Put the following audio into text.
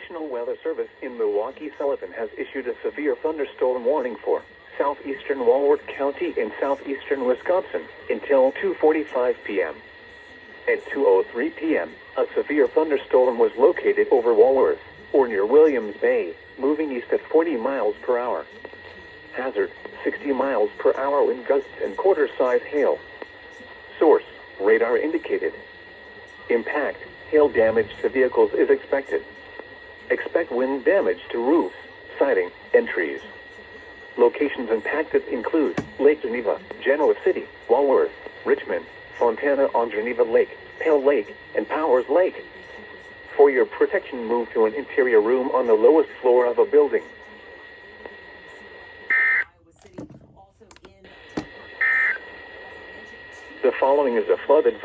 National Weather Service in Milwaukee Sullivan has issued a severe thunderstorm warning for southeastern Walworth County in southeastern Wisconsin until 2:45 p.m. At 2:03 p.m., a severe thunderstorm was located over Walworth, or near Williams Bay, moving east at 40 miles per hour. Hazard, 60 miles per hour wind gusts and quarter-size hail. Source, radar indicated. Impact, hail damage to vehicles is expected. Expect wind damage to roofs, siding, and trees. Locations impacted include Lake Geneva, Genoa City, Walworth, Richmond, Fontana on Geneva Lake, Pale Lake, and Powers Lake. For your protection, move to an interior room on the lowest floor of a building. The following is a flood advisory.